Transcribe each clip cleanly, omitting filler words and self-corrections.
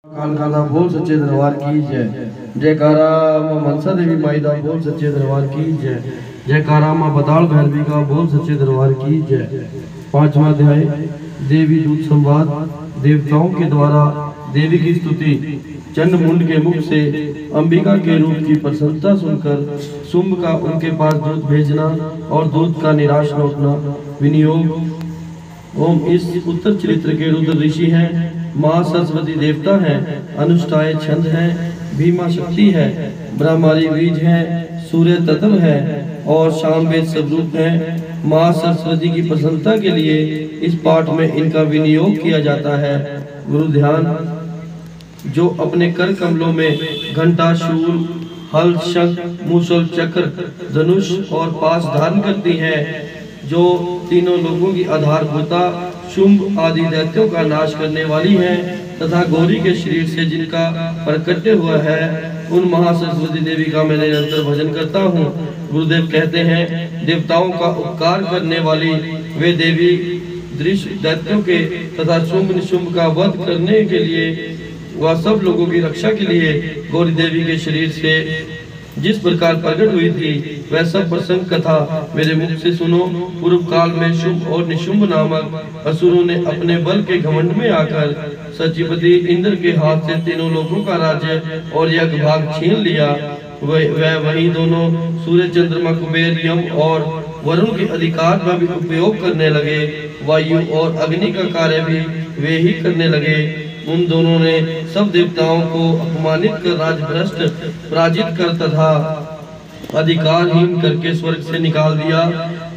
कालकादा बोल सच्चे दरबार की जय। जयकारा मां मनसा देवी माई दा बोल सच्चे दरबार की जय। जयकारा मां बताल भैरवी का बोल सच्चे दरबार की जय। पांचवा अध्याय देवी दूत संवाद। देवताओं के द्वारा देवी की स्तुति। चंड मुंड के मुख से अंबिका के रूप की प्रशंसा सुनकर शुंभ का उनके पास दूत भेजना और दूत का निराश लौटना। विनियोग। ओम इस उत्तर चरित्र के रुद्र ऋषि हैं, माँ सरस्वती देवता हैं, अनुष्ठाय छंद है, भीमा शक्ति है, ब्रह्मारी बीज है, सूर्य तत्व है और सामवेद स्वरूप है। माँ सरस्वती की प्रसन्नता के लिए इस पाठ में इनका विनियोग किया जाता है। गुरु ध्यान। जो अपने कर कमलों में घंटा, शूल, हल, शंख, मूसल, चक्र, धनुष और पास धारण करती है, जो तीनों लोगों की आधारभूता, शुंभ आदि दैत्यों का नाश करने वाली है तथा गौरी के शरीर से जिनका प्रकट्य हुआ है, उन महासरस्वती देवी का मैं निरंतर भजन करता हूँ। गुरुदेव कहते हैं, देवताओं का उपकार करने वाली वे देवी दृश्य दैत्यों के तथा शुंभ निशुंभ का वध करने के लिए वह सब लोगों की रक्षा के लिए गौरी देवी के शरीर से जिस प्रकार प्रकट हुई थी, वह सब प्रसंग कथा मेरे मुख से सुनो। पूर्व काल में शुंभ और निशुंभ नामक असुरों ने अपने बल के घमंड में आकर सचिपति इंद्र के हाथ से तीनों लोगों का राज्य और यज्ञ भाग छीन लिया। वह वही दोनों सूर्य, चंद्रमा, कुबेर, यम और वरुण के अधिकार का भी उपयोग करने लगे। वायु और अग्नि का कार्य भी वे ही करने लगे। उन दोनों ने सब देवताओं को अपमानित कर, राजभ्रष्ट, पराजित कर तथा अधिकारहीन करके स्वर्ग से निकाल दिया।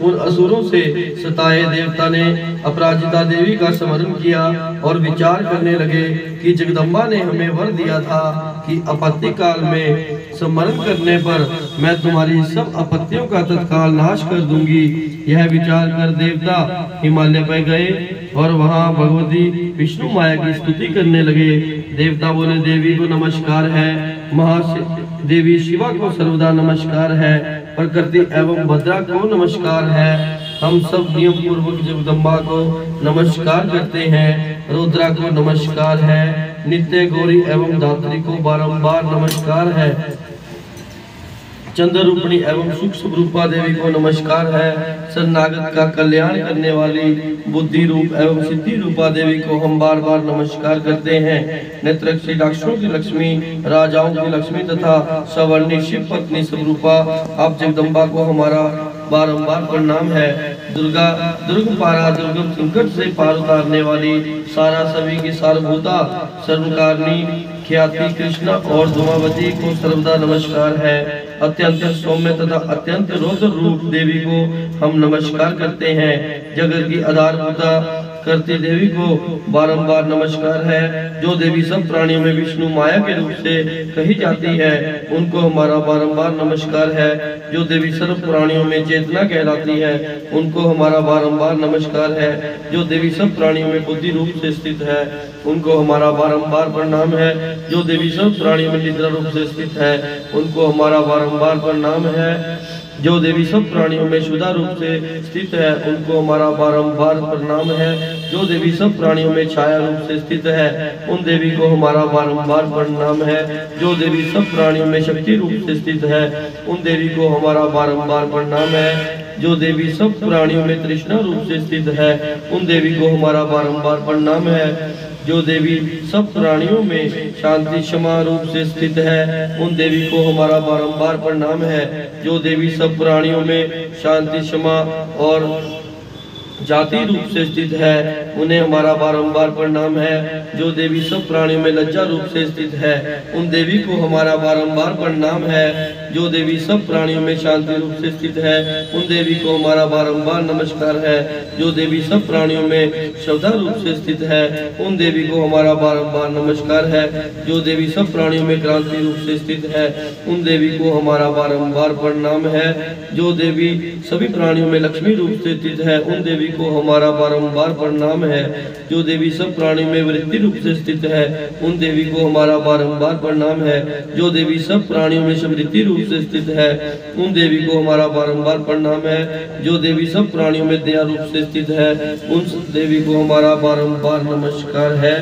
उन असुरों से सताए देवता ने अपराजिता देवी का स्मरण किया और विचार करने लगे कि जगदम्बा ने हमें वर दिया था कि आपत्ति काल में स्मरण करने पर मैं तुम्हारी सब आपत्तियों का तत्काल नाश कर दूंगी। यह विचार कर देवता हिमालय पर गए और वहां भगवती विष्णु माया की स्तुति करने लगे। देवता बोले, देवी को नमस्कार है, महादेवी शिवा को सर्वदा नमस्कार है, प्रकृति एवं भद्रा को नमस्कार है। हम सब नियम पूर्वक जगदम्बा को नमस्कार करते हैं। रुद्रा को नमस्कार है, नित्य गौरी एवं धात्री को बारंबार नमस्कार है। चंद्र रूपणी एवं सूक्ष्म रूपा देवी को नमस्कार है। शरणागत का कल्याण करने वाली बुद्धि रूप एवं सिद्धि रूपा देवी को हम बार बार नमस्कार करते हैं। नेत्रक्षी राक्षसों की लक्ष्मी, राजाओं की लक्ष्मी तथा सवर्णी शिव पत्नी स्वरूपा आप जगदम्बा को हमारा बारंबार प्रणाम है। दुर्गा, दुर्ग पारा, दुर्गम संकट से पार उतारने वाली, सारा सभी की सारभूता, सर्वकारिणी, ख्याति कृष्णा और धूमावती को सर्वदा नमस्कार है। अत्यंत सौम्य तथा अत्यंत रौद्र रूप देवी को हम नमस्कार करते हैं। जगत की आधारभूता करती देवी को बारंबार नमस्कार है। जो देवी सब प्राणियों में विष्णु माया के रूप से कही जाती है, उनको हमारा बारंबार नमस्कार है। जो देवी सर्व प्राणियों में चेतना कहलाती है, उनको हमारा बारंबार नमस्कार है। जो देवी सब प्राणियों में बुद्धि रूप से स्थित है, उनको हमारा बारंबार प्रणाम है। जो देवी सब प्राणियों में निद्रा रूप से स्थित है, उनको हमारा बारंबार प्रणाम है। जो देवी सब प्राणियों में शुदा रूप से स्थित है, उनको हमारा बारंबार प्रणाम है। जो देवी सब प्राणियों में छाया रूप से स्थित है, उन देवी को हमारा बारंबार प्रणाम है। जो देवी सब प्राणियों में शक्ति रूप से स्थित है, उन देवी को हमारा बारंबार प्रणाम है। जो देवी सब प्राणियों में तृष्णा रूप से स्थित है, उन देवी को हमारा बारंबार प्रणाम है। जो देवी सब प्राणियों में शांति क्षमा रूप से स्थित है, उन देवी को हमारा बारंबार प्रणाम है। जो देवी सब प्राणियों में शांति क्षमा और जाति रूप से स्थित है, उन्हें हमारा बारंबार प्रणाम है। जो देवी सब प्राणियों में लज्जा रूप से स्थित है, उन देवी को हमारा बारंबार प्रणाम है। जो देवी सब प्राणियों में शांति रूप से स्थित है, उन देवी को हमारा बारंबार नमस्कार है। जो देवी सब प्राणियों में श्रद्धा रूप से स्थित है, उन देवी को हमारा बारंबार नमस्कार है। जो देवी सब प्राणियों में क्रांति रूप से स्थित है, उन देवी को हमारा बारंबार प्रणाम है। जो देवी सभी प्राणियों में लक्ष्मी रूप से स्थित है, उन देवी को हमारा बारंबार प्रणाम है। जो देवी सब प्राणियों में वृत्ति रूप से स्थित है, उन देवी को हमारा बारंबार प्रणाम है। जो देवी सब प्राणियों में समृद्धि रूप से स्थित है, उन देवी को हमारा बारंबार प्रणाम है। जो देवी सब प्राणियों में दया रूप से स्थित है, उन देवी को हमारा बारंबार नमस्कार है।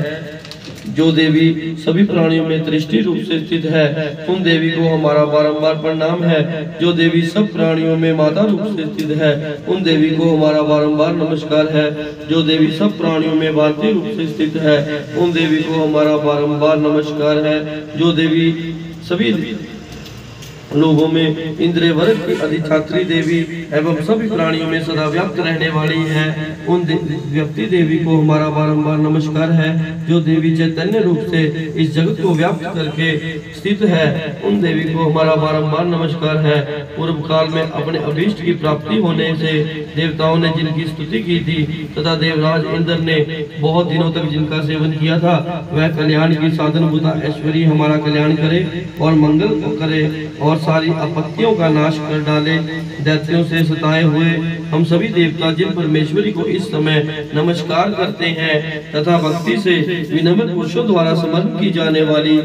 जो देवी सभी प्राणियों में दृष्टि रूप से स्थित है, उन देवी को हमारा बारंबार प्रणाम है। जो देवी सब प्राणियों में माता रूप से स्थित है, उन देवी को हमारा बारंबार नमस्कार है। जो देवी सब प्राणियों में भारतीय रूप से स्थित है, उन देवी को हमारा बारंबार नमस्कार है। जो देवी सभी लोगों में इंद्रिय वर्ग की अधिष्ठात्री देवी एवं सभी प्राणियों में सदा व्याप्त रहने वाली है, उन व्यक्ति देवी को हमारा बारंबार नमस्कार है। जो देवी चैतन्य रूप से इस जगत को व्याप्त करके स्थित है, उन देवी को हमारा बारंबार नमस्कार है। पूर्व काल में अपने अभीष्ट की प्राप्ति होने से देवताओं ने जिनकी स्तुति की थी तथा देवराज इंद्र ने बहुत दिनों तक जिनका सेवन किया था, वह कल्याण की साधन भूता ऐश्वर्य हमारा कल्याण करे और मंगल को करे और सारी आपत्तियों का नाश कर डाले। दैत्यों से सताए हुए हम सभी देवता जिन परमेश्वरी को इस समय नमस्कार करते हैं तथा भक्ति से विनम्र पुरुषों द्वारा समर्पित की जाने वाली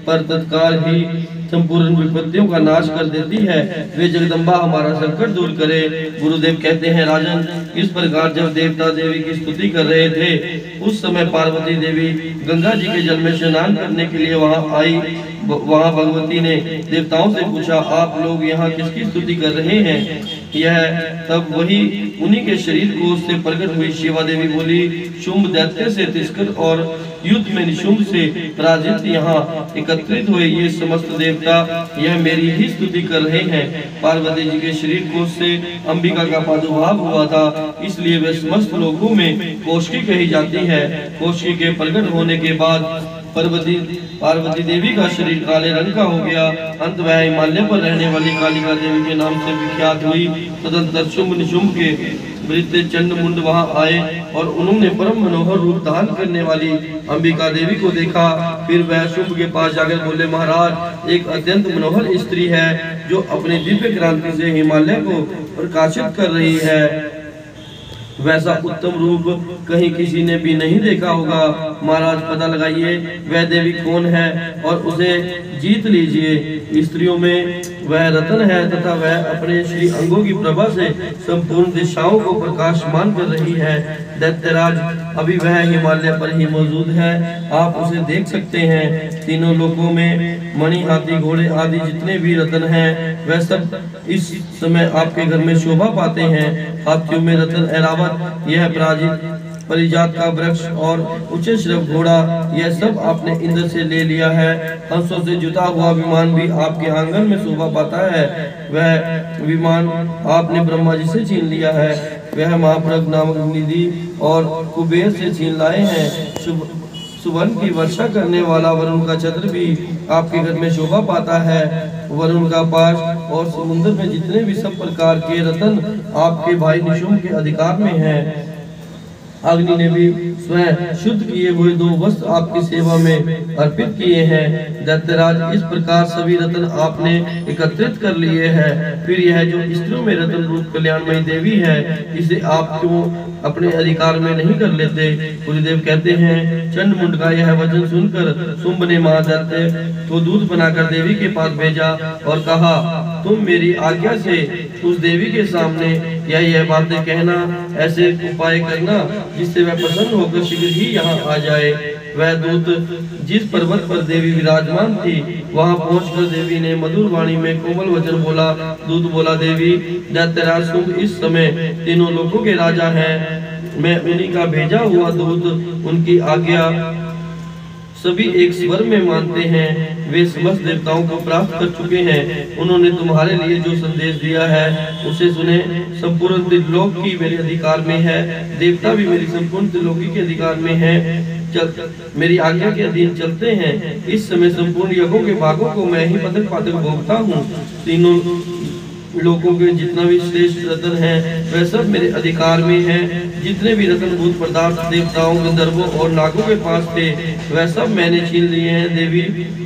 पर तत्काल ही संपूर्ण विपत्तियों का नाश कर देती है, वे जगदम्बा हमारा संकट दूर करे। गुरुदेव कहते हैं, राजन, इस प्रकार जब देवता देवी की स्तुति कर रहे थे, उस समय पार्वती देवी गंगा जी के जल में स्नान करने के लिए वहां आई। वहां भगवती ने देवताओं से पूछा, आप लोग यहाँ किसकी स्तुति कर रहे हैं? यह तब वही उन्हीं के शरीर को से प्रकट हुई शिवा देवी बोली, शुंभ दैत्य से तिस्कर और युद्ध में निशुंभ से पराजित यहाँ एकत्रित हुए ये समस्त देवता यह मेरी ही स्तुति कर रहे हैं। पार्वती जी के शरीर कोश से अंबिका का प्रादुर्भाव हुआ था, इसलिए वे समस्त लोगों में कोशकी कही जाती है। कोशकी के प्रकट होने के बाद पार्वती देवी का शरीर काले रंग का हो गया। अंत वह हिमालय पर रहने वाली कालिका देवी के नाम से विख्यात हुई। तदंतर शुंभ निशुंभ के वृत्त चंड मुंड वहां आए और उन्होंने परम मनोहर रूप धारण करने वाली अंबिका देवी को देखा। फिर वह शुंभ के पास जाकर बोले, महाराज, एक अत्यंत मनोहर स्त्री है जो अपने दिव्य क्रांति से हिमालय को प्रकाशित कर रही है। वैसा उत्तम रूप कहीं किसी ने भी नहीं देखा होगा। महाराज, पता लगाइए वह देवी कौन है और उसे जीत लीजिए। स्त्रियों में वह रतन है तथा वह अपने श्री अंगों की प्रभा से संपूर्ण दिशाओं को प्रकाशमान कर रही है। दैत्यराज, अभी वह हिमालय पर ही मौजूद है, आप उसे देख सकते हैं। तीनों लोकों में मणि, हाथी, घोड़े आदि जितने भी रतन हैं, वह सब इस समय आपके घर में शोभा पाते हैं। हाथियों में रतन ऐरावत, यह परिजात का वृक्ष और उच्च श्रव घोड़ा, यह सब आपने इंद्र से ले लिया है। हंसों से जुता हुआ विमान भी आपके आंगन में शोभा पाता है। वह विमान आपने ब्रह्मा जी से छीन लिया है। वह महाप्रभ नामक निधि और कुबेर से छीन लाए हैं। सुवर्ण की वर्षा करने वाला वरुण का छत्र भी आपके घर में शोभा पाता है। वरुण का पाश और समुद्र में जितने भी सब प्रकार के रतन आपके भाई निशुंभ के अधिकार में हैं। अग्नि ने भी स्वयं शुद्ध किए हुए 2 वस्त्र आपकी सेवा में अर्पित किए हैं। दैत्यराज, इस प्रकार सभी रत्न आपने एकत्रित कर लिए हैं। फिर यह जो स्त्रियों में रत्न रूप कल्याणमयी देवी है, इसे आप क्यों अपने अधिकार में नहीं कर लेते? गुरुदेव कहते हैं, चंड मुंड का यह वचन सुनकर शुंभ ने महादैत्य को दूत बनाकर देवी के पास भेजा और कहा, तुम मेरी आज्ञा से उस देवी के सामने यह बातें कहना, ऐसे उपाय करना जिससे वह प्रसन्न होकर शीघ्र ही यहाँ आ जाए। वह दूत जिस पर्वत पर देवी विराजमान थी, वहां पहुंचकर देवी ने मधुर वाणी में कोमल वचन बोला। दूत बोला, देवी, दैत्यराज शुंभ इस समय तीनों लोकों के राजा हैं। मैं उन्हीं का भेजा हुआ दूत, उनकी आज्ञा सभी एक स्वर में मानते हैं। वे समस्त देवताओं को प्राप्त कर चुके हैं। उन्होंने तुम्हारे लिए जो संदेश दिया है उसे सुने। संपूर्ण त्रिलोक की मेरे अधिकार में है, देवता भी मेरी संपूर्ण त्रिलोकी के अधिकार में है। मेरी आज्ञा के अधीन चलते हैं। इस समय संपूर्ण यज्ञों के भागों को मैं ही पदक पादक भोगता हूँ। तीनों लोगों के जितना भी श्रेष्ठ रत्न है वह सब मेरे अधिकार में है। जितने भी रत्न भूत पदार्थ देवताओं, गंधर्वों और नागों के पास थे, वह सब मैंने छीन लिए हैं। देवी,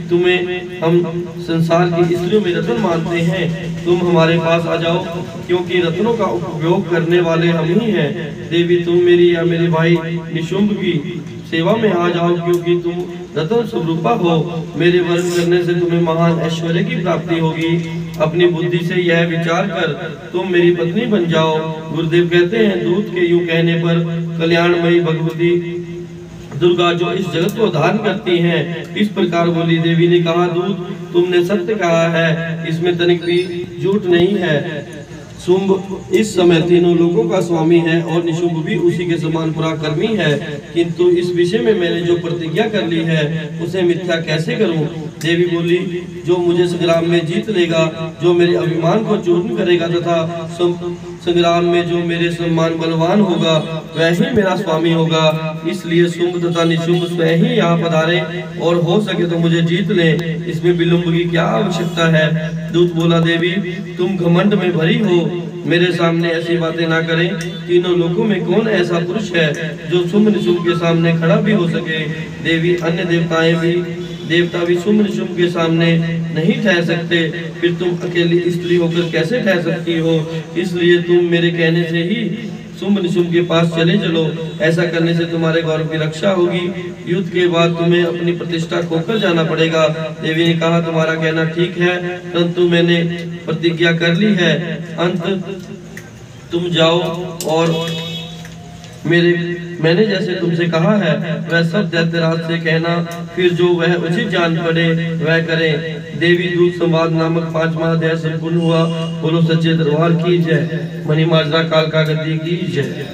तुम्हें हम संसार की स्त्रियों में रत्न मानते हैं। तुम हमारे पास आ जाओ, क्योंकि रत्नों का उपयोग करने वाले हम ही हैं। देवी, तुम मेरी या मेरे भाई निशुंभ की सेवा में आ जाओ, क्योंकि तुम रत्न स्वरूपा हो। मेरे वर्ण करने से तुम्हें महान ऐश्वर्य की प्राप्ति होगी। अपनी बुद्धि से यह विचार कर तुम मेरी पत्नी बन जाओ। गुरुदेव कहते हैं, दूत के यूं कहने पर कल्याणमयी भगवती दुर्गा जो इस जगत को धारण करती हैं। इस प्रकार बोली। देवी ने कहा, दूत तुमने सत्य कहा है, इसमें तनिक भी झूठ नहीं है। शुंभ इस समय तीनों लोगों का स्वामी है और निशुंभ भी उसी के समान पराक्रमी है, किंतु इस विषय में मैंने जो प्रतिज्ञा कर ली है उसे मिथ्या कैसे करूं? देवी बोली, जो मुझे संग्राम में जीत लेगा, जो मेरे अभिमान को चूर्ण करेगा तथा संग्राम में जो मेरे सम्मान बलवान होगा, वह ही मेरा स्वामी होगा। इसलिए शुंभ तथा निशुंभ स्वयं ही यहाँ पधारे और हो सके तो मुझे जीत ले, इसमें विलंब की क्या आवश्यकता है? दूत बोला, देवी तुम घमंड में भरी हो, मेरे सामने ऐसी बातें ना करें। तीनों लोगों में कौन ऐसा पुरुष है जो शुंभ निशुंभ के सामने खड़ा भी हो सके? देवी, अन्य देवता भी शुंभ निशुंभ के सामने नहीं ठहर सकते, फिर तुम अकेली स्त्री होकर कैसे ठहर सकती हो? इसलिए तुम मेरे कहने से ही शुंभ निशुंभ के पास चले चलो, ऐसा करने से तुम्हारे गौरव की रक्षा होगी। युद्ध के बाद तुम्हें अपनी प्रतिष्ठा खोकर जाना पड़ेगा। देवी ने कहा, तुम्हारा कहना ठीक है, परंतु मैंने प्रतिज्ञा कर ली है। अंत तुम जाओ और मैंने जैसे तुमसे कहा है वह सब दैत्यराज से कहना, फिर जो वह उचित जान पड़े वह करे। देवी दूत संवाद नामक 5वां अध्याय संपूर्ण हुआ। बोलो सच्चे दरबार की जय। मणिमाजरा कालका गद्दी की जय।